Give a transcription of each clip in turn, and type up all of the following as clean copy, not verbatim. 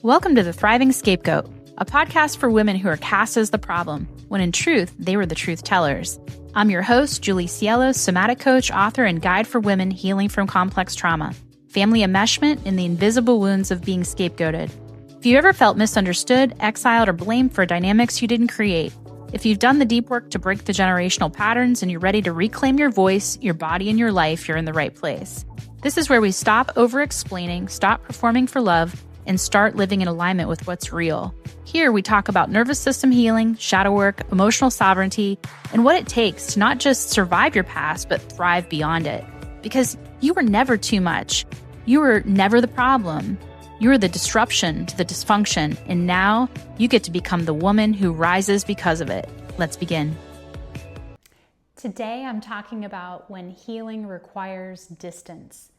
Welcome to the Thriving Scapegoat, a podcast for women who are cast as the problem, when in truth, they were the truth tellers. I'm your host, Julie Cielo, somatic coach, author, and guide for women healing from complex trauma, family enmeshment, and the invisible wounds of being scapegoated. If you ever felt misunderstood, exiled, or blamed for dynamics you didn't create, if you've done the deep work to break the generational patterns and you're ready to reclaim your voice, your body, and your life, you're in the right place. This is where we stop over-explaining, stop performing for love, and start living in alignment with what's real. Here, we talk about nervous system healing, shadow work, emotional sovereignty, and what it takes to not just survive your past, but thrive beyond it. Because you were never too much. You were never the problem. You were the disruption to the dysfunction, and now you get to become the woman who rises because of it. Let's begin. Today, I'm talking about when healing requires distance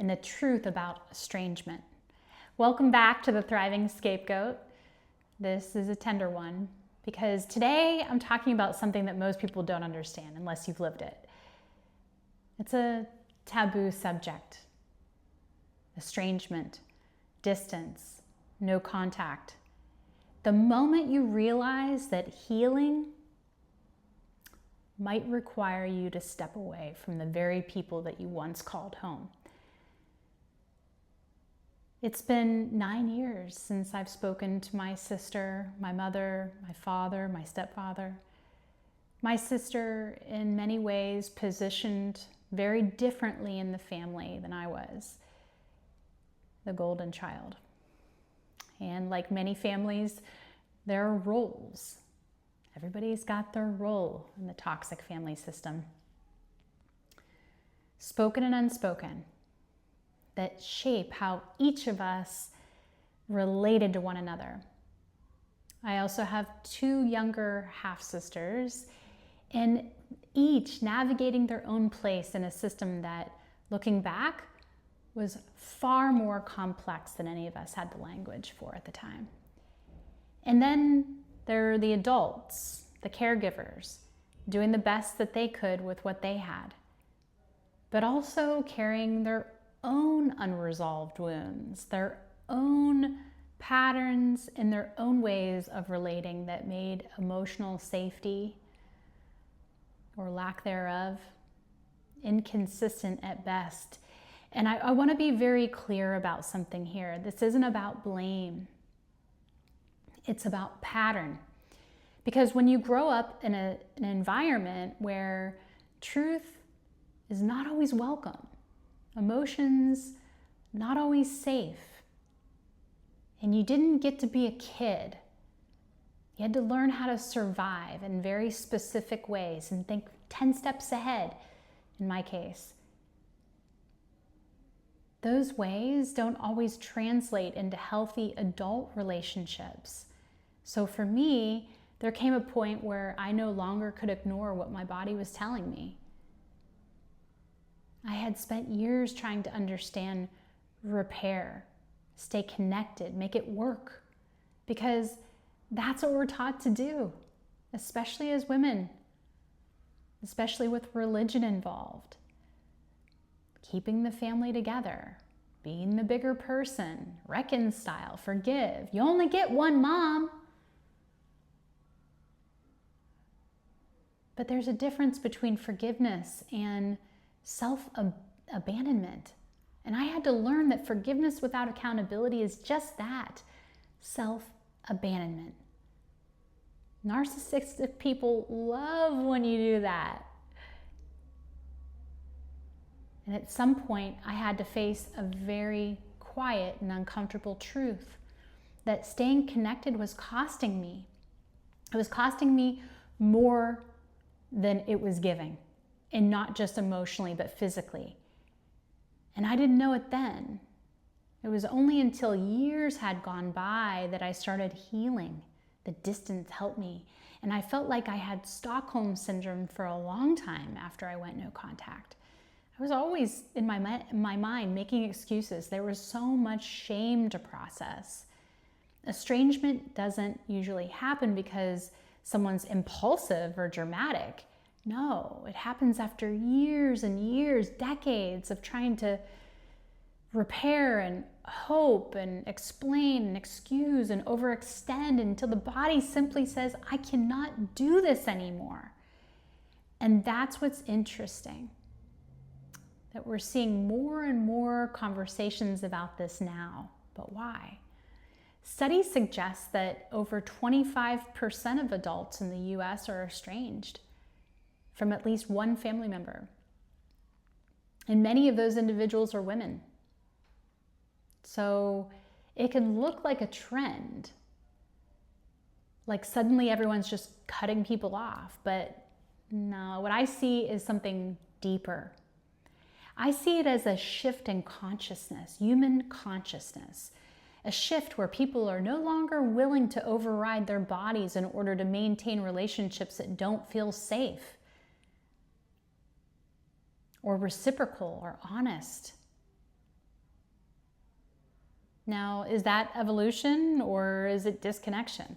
and the truth about estrangement. Welcome back to the Thriving Scapegoat. This is a tender one because today I'm talking about something that most people don't understand unless you've lived it. It's a taboo subject. Estrangement, distance, no contact. The moment you realize that healing might require you to step away from the very people that you once called home. It's been 9 years since I've spoken to my sister, my mother, my father, my stepfather. My sister, in many ways, positioned very differently in the family than I was, the golden child. And like many families, there are roles. Everybody's got their role in the toxic family system. Spoken and unspoken, that shape how each of us related to one another. I also have two younger half-sisters, and each navigating their own place in a system that, looking back, was far more complex than any of us had the language for at the time. And then there are the adults, the caregivers, doing the best that they could with what they had, but also carrying their own unresolved wounds, their own patterns, and their own ways of relating that made emotional safety or lack thereof inconsistent at best. And I want to be very clear about something here. This isn't about blame. It's about pattern. Because when you grow up in an environment where truth is not always welcome, emotions not always safe, and you didn't get to be a kid, you had to learn how to survive in very specific ways and think 10 steps ahead, in my case. Those ways don't always translate into healthy adult relationships. So for me, there came a point where I no longer could ignore what my body was telling me. I had spent years trying to understand repair, stay connected, make it work, because that's what we're taught to do, especially as women, especially with religion involved. Keeping the family together, being the bigger person, reconcile, forgive. You only get one mom. But there's a difference between forgiveness and self-abandonment. And I had to learn that forgiveness without accountability is just that, self-abandonment. Narcissistic people love when you do that. And at some point, I had to face a very quiet and uncomfortable truth that staying connected was costing me. It was costing me more than it was giving. And not just emotionally, but physically. And I didn't know it then. It was only until years had gone by that I started healing. The distance helped me. And I felt like I had Stockholm syndrome for a long time after I went no contact. I was always in my mind making excuses. There was so much shame to process. Estrangement doesn't usually happen because someone's impulsive or dramatic. No, it happens after years and years, decades of trying to repair and hope and explain and excuse and overextend until the body simply says, I cannot do this anymore. And that's what's interesting, that we're seeing more and more conversations about this now. But why? Studies suggest that over 25% of adults in the US are estranged from at least one family member. And many of those individuals are women. So it can look like a trend, like suddenly everyone's just cutting people off. But no, what I see is something deeper. I see it as a shift in consciousness, human consciousness, a shift where people are no longer willing to override their bodies in order to maintain relationships that don't feel safe or reciprocal or honest. Now, is that evolution or is it disconnection?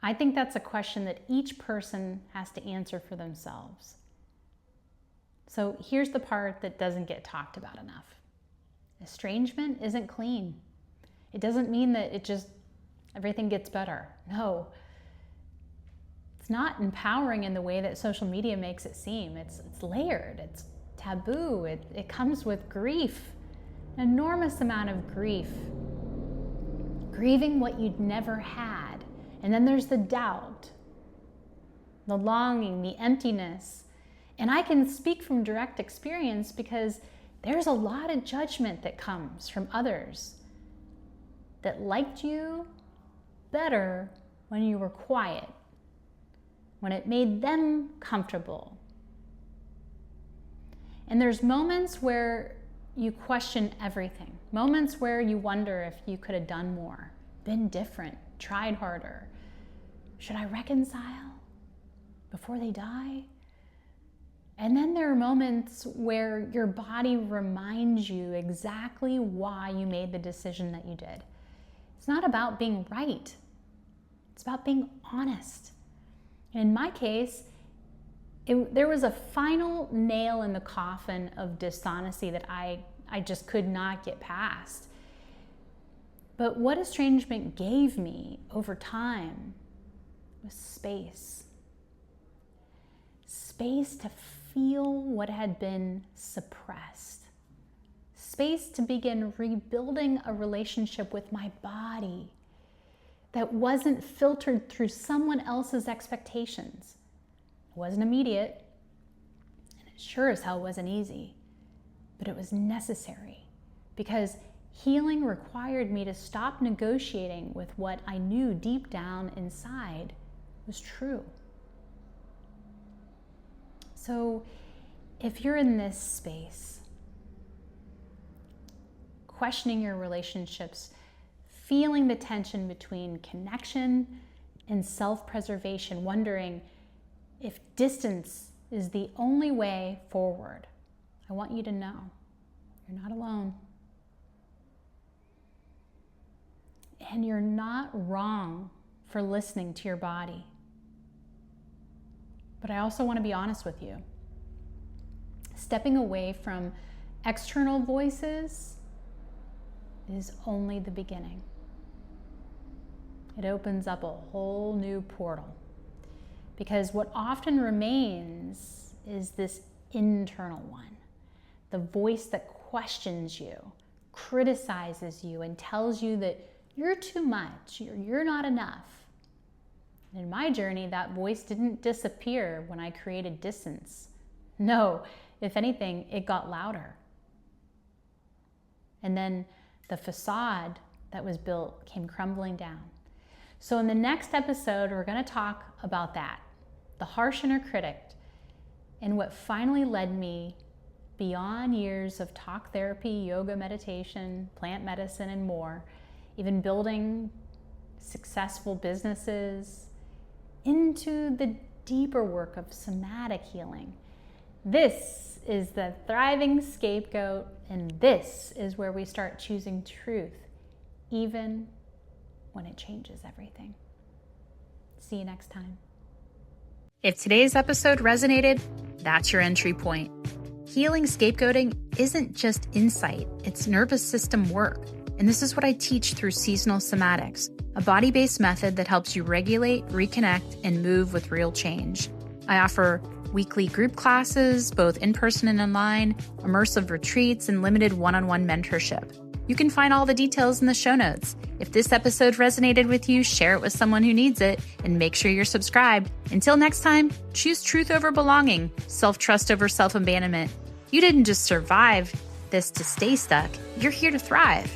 I think that's a question that each person has to answer for themselves. So here's the part that doesn't get talked about enough. Estrangement isn't clean. It doesn't mean that everything gets better. No. It's not empowering in the way that social media makes it seem. It's layered, it's taboo, it comes with grief. An enormous amount of grief. Grieving what you'd never had. And then there's the doubt, the longing, the emptiness. And I can speak from direct experience because there's a lot of judgment that comes from others that liked you better when you were quiet, when it made them comfortable. And there's moments where you question everything. Moments where you wonder if you could have done more, been different, tried harder. Should I reconcile before they die? And then there are moments where your body reminds you exactly why you made the decision that you did. It's not about being right. It's about being honest. And in my case, there was a final nail in the coffin of dishonesty that I just could not get past. But what estrangement gave me over time was space. Space to feel what had been suppressed. Space to begin rebuilding a relationship with my body that wasn't filtered through someone else's expectations. It wasn't immediate, and it sure as hell wasn't easy, but it was necessary because healing required me to stop negotiating with what I knew deep down inside was true. So if you're in this space, questioning your relationships, feeling the tension between connection and self-preservation, wondering if distance is the only way forward, I want you to know you're not alone. And you're not wrong for listening to your body. But I also want to be honest with you. Stepping away from external voices is only the beginning. It opens up a whole new portal. Because what often remains is this internal one, the voice that questions you, criticizes you, and tells you that you're too much, you're not enough. In my journey, that voice didn't disappear when I created distance. No, if anything, it got louder. And then the facade that was built came crumbling down. So in the next episode, we're going to talk about that, the harsh inner critic, and what finally led me beyond years of talk therapy, yoga, meditation, plant medicine, and more, even building successful businesses, into the deeper work of somatic healing. This is the Thriving Scapegoat, and this is where we start choosing truth, even when it changes everything. See you next time. If today's episode resonated, that's your entry point. Healing scapegoating isn't just insight, it's nervous system work. And this is what I teach through seasonal somatics, a body-based method that helps you regulate, reconnect, and move with real change. I offer weekly group classes, both in-person and online, immersive retreats, and limited one-on-one mentorship. You can find all the details in the show notes. If this episode resonated with you, share it with someone who needs it, and make sure you're subscribed. Until next time, choose truth over belonging, self-trust over self-abandonment. You didn't just survive this to stay stuck. You're here to thrive.